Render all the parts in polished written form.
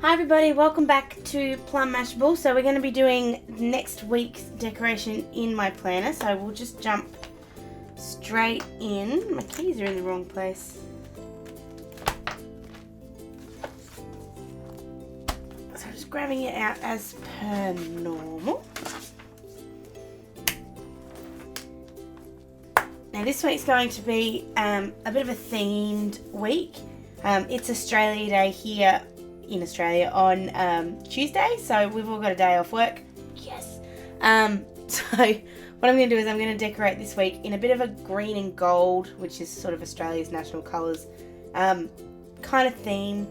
Hi everybody, welcome back to Plum Mashable. So we're going to be doing next week's decoration in my planner. So we'll just jump straight in. My keys are in the wrong place. So just grabbing it out as per normal. Now this week's going to be a bit of a themed week. It's Australia Day here in Australia on Tuesday, so we've all got a day off work. Yes. So what I'm going to do is I'm going to decorate this week in a bit of a green and gold, which is sort of Australia's national colours, kind of theme.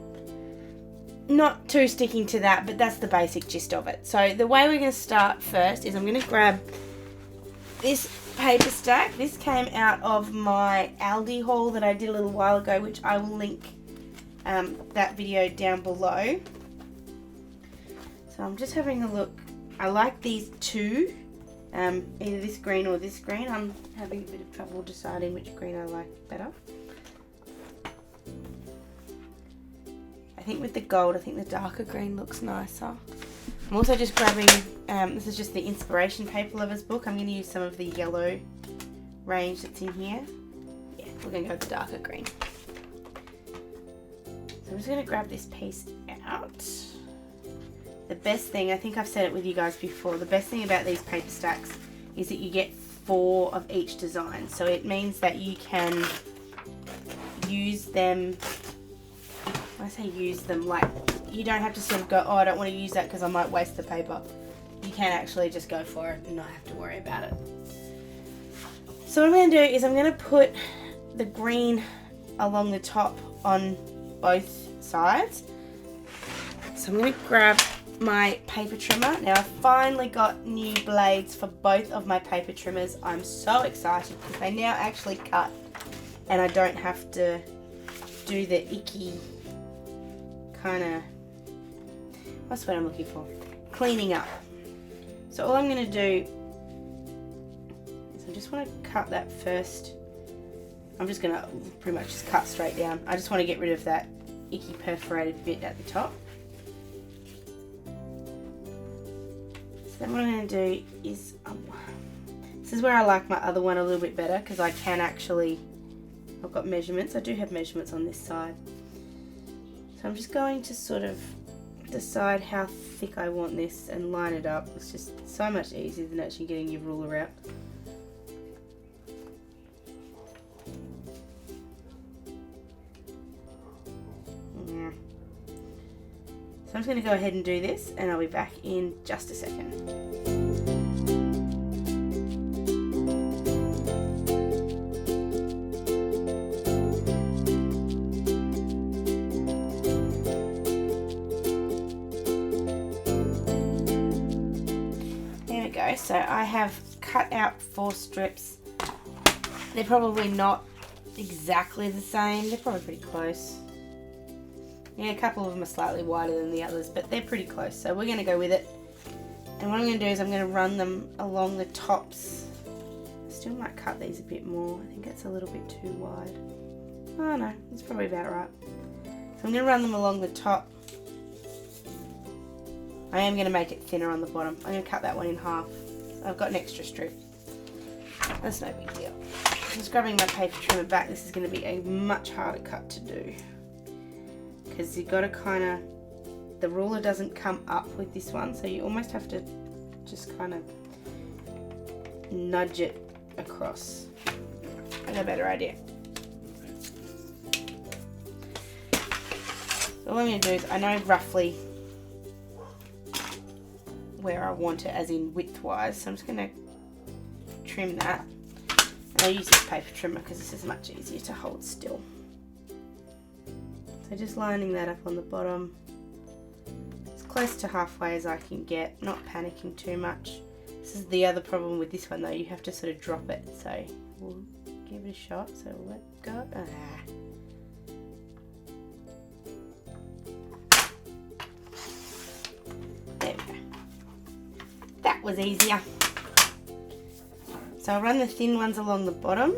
Not too sticking to that, but that's the basic gist of it. So the way we're going to start first is I'm going to grab this paper stack. This came out of my Aldi haul that I did a little while ago, which I will link that video down below. So I'm just having a look. I like these two, either this green or this green. I'm having a bit of trouble deciding which green I like better. I think with the gold, I think the darker green looks nicer. I'm also just grabbing, this is just the inspiration paper lovers book. I'm going to use some of the yellow range that's in here. Yeah, we're going to go with the darker green. So I'm just going to grab this piece out. The best thing, I think I've said it with you guys before, the best thing about these paper stacks is that you get 4 of each design. So it means that you can use them, when I say use them, like you don't have to sort of go, oh, I don't want to use that because I might waste the paper. You can actually just go for it and not have to worry about it. So what I'm going to do is I'm going to put the green along the top on both sides. So I'm going to grab my paper trimmer. Now I've finally got new blades for both of my paper trimmers. I'm so excited because they now actually cut and I don't have to do the icky kind of, what's what I'm looking for? Cleaning up. So all I'm going to do is I just want to cut that first. I'm just going to pretty much just cut straight down. I just want to get rid of that icky perforated bit at the top. So then what I'm going to do is, this is where I like my other one a little bit better because I can actually, I've got measurements. I do have measurements on this side. So I'm just going to sort of decide how thick I want this and line it up. It's just so much easier than actually getting your ruler out. Yeah. So I'm just going to go ahead and do this and I'll be back in just a second. So I have cut out 4 strips. They're probably not exactly the same. They're probably pretty close. Yeah, a couple of them are slightly wider than the others, but they're pretty close. So we're going to go with it. And what I'm going to do is I'm going to run them along the tops. I still might cut these a bit more. I think it's a little bit too wide. Oh no, it's probably about right. So I'm going to run them along the top. I am going to make it thinner on the bottom. I'm going to cut that one in half. I've got an extra strip. That's no big deal. I'm just grabbing my paper trimmer back. This is going to be a much harder cut to do. Because you've got to kind of, the ruler doesn't come up with this one. So you almost have to just kind of nudge it across. I got a better idea. So what I'm going to do is, I know roughly where I want it, as in width-wise, so I'm just going to trim that. And I use this paper trimmer because this is much easier to hold still. So just lining that up on the bottom, as close to halfway as I can get, not panicking too much. This is the other problem with this one though, you have to sort of drop it, so we'll give it a shot, so we'll let go. There we go. That was easier. So I'll run the thin ones along the bottom,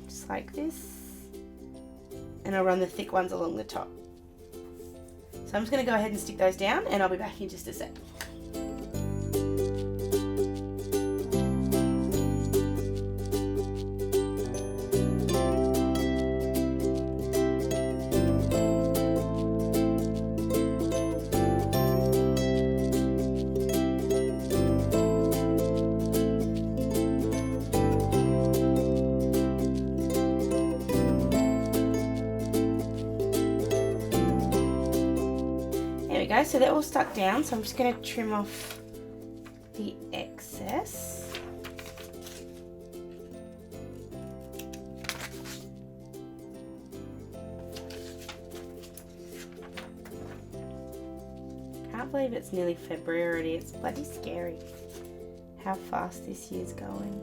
just like this, and I'll run the thick ones along the top. So So I'm just going to go ahead and stick those down, and I'll be back in just a sec. So they're all stuck down, so I'm just going to trim off the excess. Can't believe it's nearly February already. It's bloody scary how fast this year's going.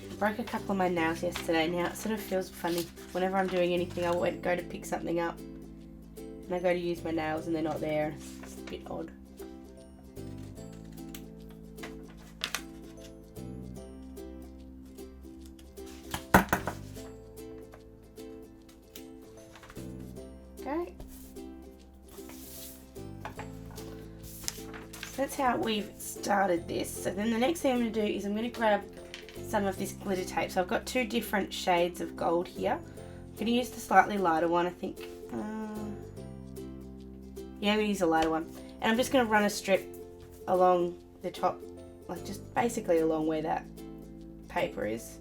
I broke a couple of my nails yesterday. Now it sort of feels funny. Whenever I'm doing anything, I go to pick something up and I go to use my nails and they're not there. It's a bit odd. Okay. So that's how we've started this. So then the next thing I'm going to do is I'm going to grab some of this glitter tape. So I've got two different shades of gold here. I'm going to use the slightly lighter one, I think. Yeah, I'm going to use a lighter one. And I'm just going to run a strip along the top, like just basically along where that paper is.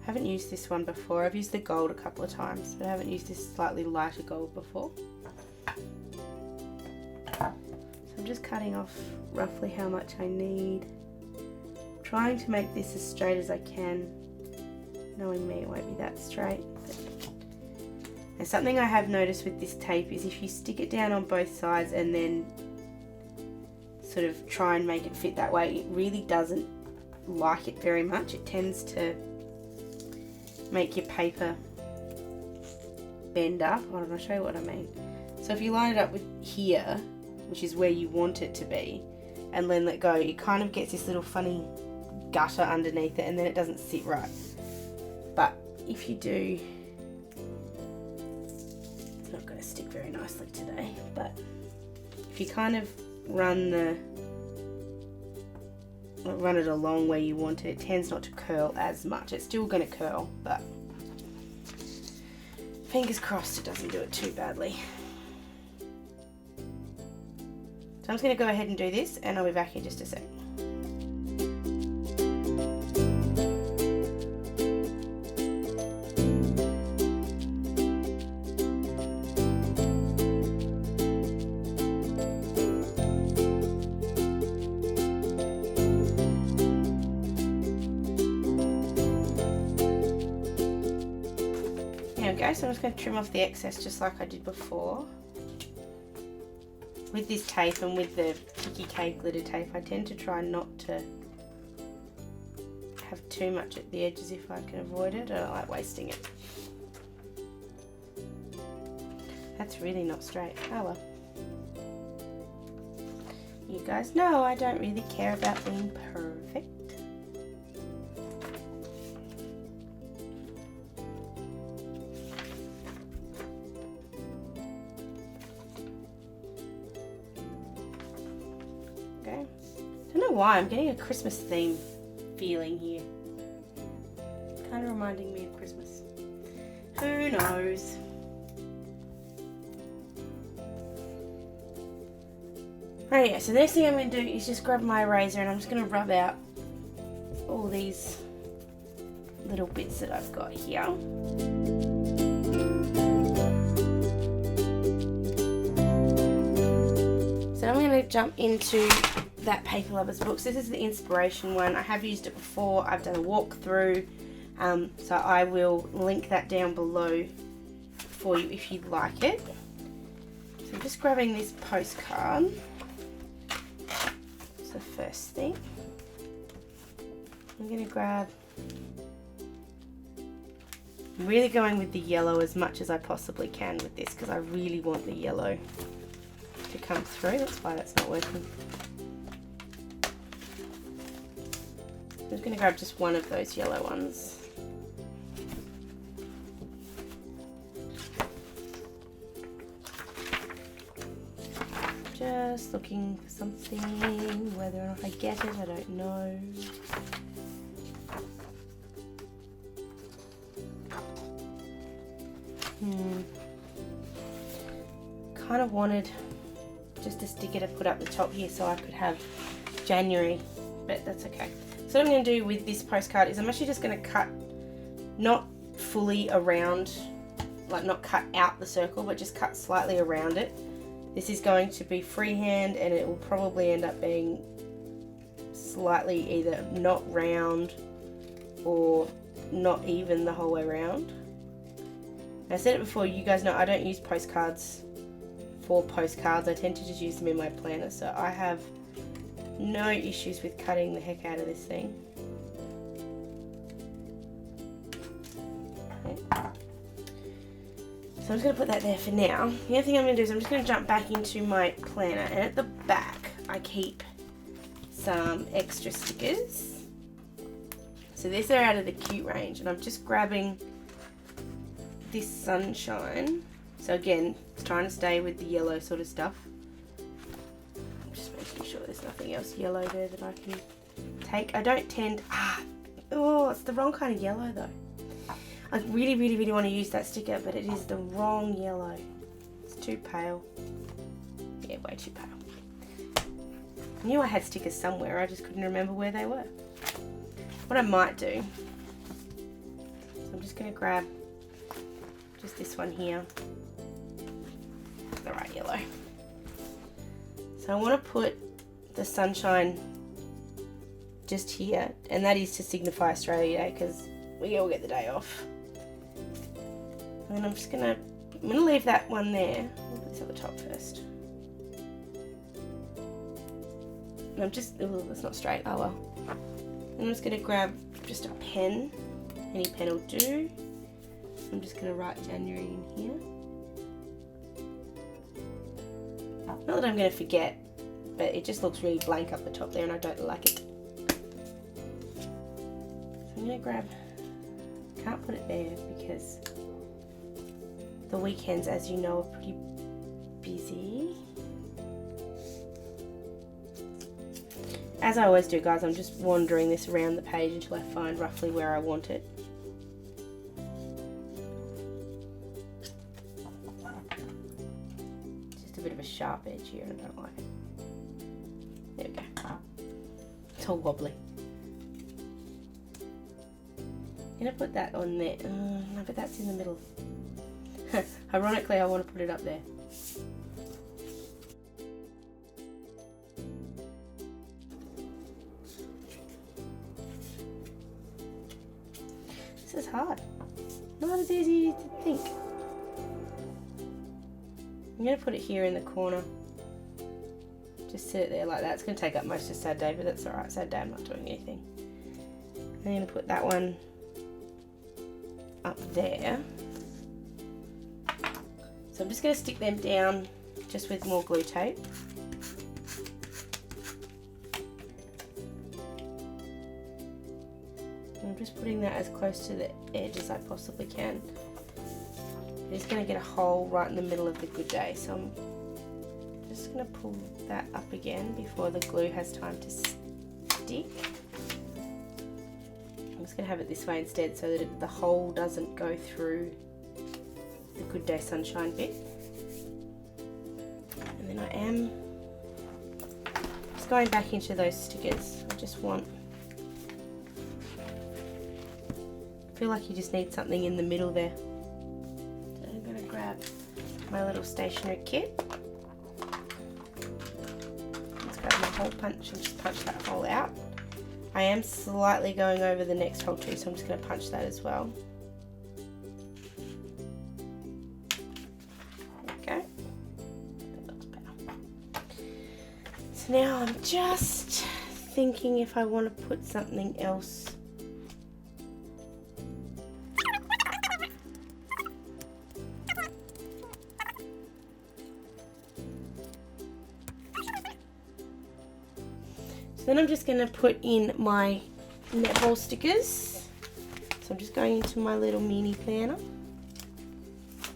I haven't used this one before. I've used the gold a couple of times, but I haven't used this slightly lighter gold before. So I'm just cutting off roughly how much I need. Trying to make this as straight as I can. Knowing me, it won't be that straight. And something I have noticed with this tape is if you stick it down on both sides and then sort of try and make it fit that way, it really doesn't like it very much. It tends to make your paper bend up. I'll show you what I mean. So if you line it up with here, which is where you want it to be, and then let go, it kind of gets this little funny gutter underneath it, and then it doesn't sit right. But if you do, it's not going to stick very nicely today, but if you kind of run it along where you want it, it tends not to curl as much. It's still going to curl, but fingers crossed it doesn't do it too badly. So I'm just going to go ahead and do this, and I'll be back in just a sec. There we go, so I'm just going to trim off the excess just like I did before. With this tape and with the kikki.k glitter tape, I tend to try not to have too much at the edges if I can avoid it. I don't like wasting it. That's really not straight. Oh well. You guys know I don't really care about being perfect. I don't know why, I'm getting a Christmas theme feeling here. Kind of reminding me of Christmas. Who knows? Oh yeah, so the next thing I'm going to do is just grab my eraser and I'm just going to rub out all these little bits that I've got here. So I'm going to jump into that Paper Lovers book. So this is the inspiration one. I have used it before. I've done a walkthrough. So I will link that down below for you if you'd like it. So I'm just grabbing this postcard. It's the first thing. I'm going to grab, I'm really going with the yellow as much as I possibly can with this because I really want the yellow to come through. That's why that's not working. I'm just going to grab just one of those yellow ones. Just looking for something, whether or not I get it, I don't know. Kind of wanted just a sticker to put up the top here so I could have January, but that's okay. So what I'm going to do with this postcard is I'm actually just going to cut, not fully around, like not cut out the circle, but just cut slightly around it. This is going to be freehand and it will probably end up being slightly either not round or not even the whole way around. I said it before, you guys know I don't use postcards for postcards. I tend to just use them in my planner, so I have no issues with cutting the heck out of this thing. Okay. So I'm just going to put that there for now. The other thing I'm going to do is I'm just going to jump back into my planner, and at the back I keep some extra stickers. So these are out of the cute range, and I'm just grabbing this sunshine. So again, trying to stay with the yellow sort of stuff. I'm just making sure there's nothing else yellow there that I can take. I don't tend, oh, it's the wrong kind of yellow though. I really want to use that sticker, but it is the wrong yellow. It's too pale. Yeah, way too pale. I knew I had stickers somewhere, I just couldn't remember where they were. What I might do, so I'm just going to grab just this one here. The right yellow. So I want to put the sunshine just here, and that is to signify Australia Day because we all get the day off. And then I'm gonna leave that one there. I'll put this at the top first. And I'm just, oh, that's not straight. Oh well. I'm just gonna grab just a pen. Any pen will do. I'm just gonna write January in here. Not that I'm going to forget, but it just looks really blank up the top there and I don't like it. So I'm going to grab, can't put it there because the weekends, as you know, are pretty busy. As I always do, guys, I'm just wandering this around the page until I find roughly where I want it. Bit of a sharp edge here and I don't like it. There we go. It's all wobbly. I'm gonna put that on there. No, but that's in the middle. Ironically, I want to put it up there. This is hard. Not as easy as you think. I'm going to put it here in the corner. Just sit it there like that. It's going to take up most of Saturday, but that's alright. Saturday I'm not doing anything. I'm going to put that one up there. So I'm just going to stick them down just with more glue tape. I'm just putting that as close to the edge as I possibly can. It's going to get a hole right in the middle of the good day, so I'm just going to pull that up again before the glue has time to stick. I'm just going to have it this way instead so that the hole doesn't go through the good day sunshine bit. And then I am just going back into those stickers. I just want, I feel like you just need something in the middle there. My little stationery kit. Let's grab my hole punch and just punch that hole out. I am slightly going over the next hole too, so I'm just going to punch that as well. There we go. That looks better. So now I'm just thinking if I want to put something else. Then I'm just going to put in my netball stickers. So I'm just going into my little mini planner.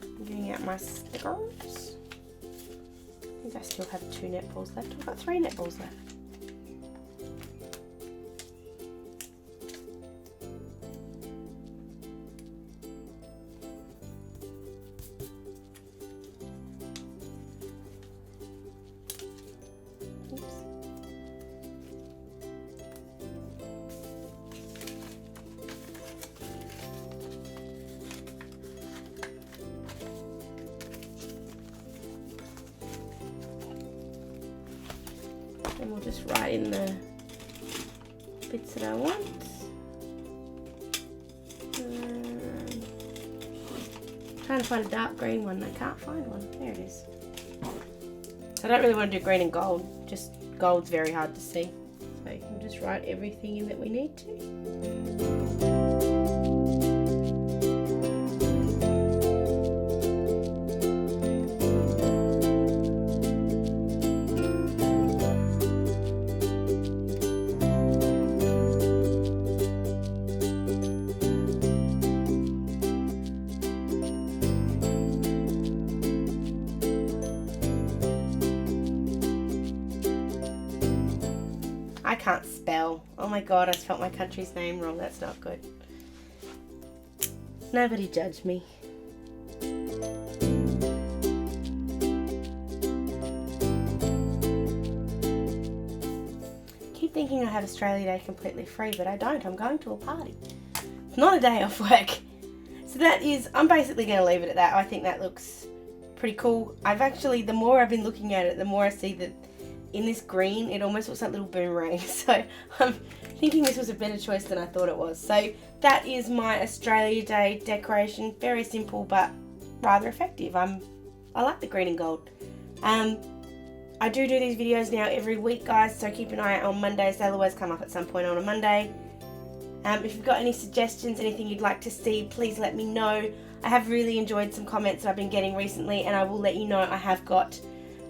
I'm getting out my stickers. I think I still have 2 netballs left. I've got 3 netballs left. And we'll just write in the bits that I want. Trying to find a dark green one. I can't find one. There it is. I don't really want to do green and gold. Just gold's very hard to see. So you can just write everything in that we need to. I can't spell. Oh my god, I spelled my country's name wrong. That's not good. Nobody judge me. Keep thinking I have Australia Day completely free, but I don't. I'm going to a party. It's not a day off work. So that is, I'm basically going to leave it at that. I think that looks pretty cool. The more I've been looking at it, the more I see that in this green, it almost looks like little boomerangs. So I'm thinking this was a better choice than I thought it was. So that is my Australia Day decoration. Very simple, but rather effective. I like the green and gold. I do these videos now every week, guys, so keep an eye out on Mondays. They'll always come up at some point on a Monday. If you've got any suggestions, anything you'd like to see, please let me know. I have really enjoyed some comments that I've been getting recently, and I will let you know I have got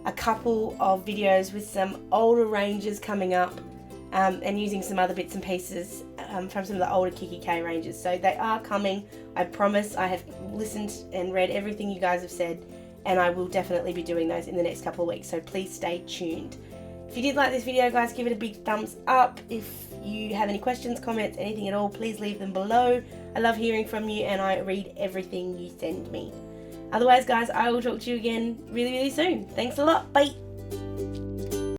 a couple of videos with some older ranges coming up, and using some other bits and pieces from some of the older kikki.k ranges. So they are coming, I promise. I have listened and read everything you guys have said, and I will definitely be doing those in the next couple of weeks, so please stay tuned. If you did like this video, guys, give it a big thumbs up. If you have any questions, comments, anything at all, please leave them below. I love hearing from you, and I read everything you send me. Otherwise, guys, I will talk to you again really, really soon. Thanks a lot. Bye.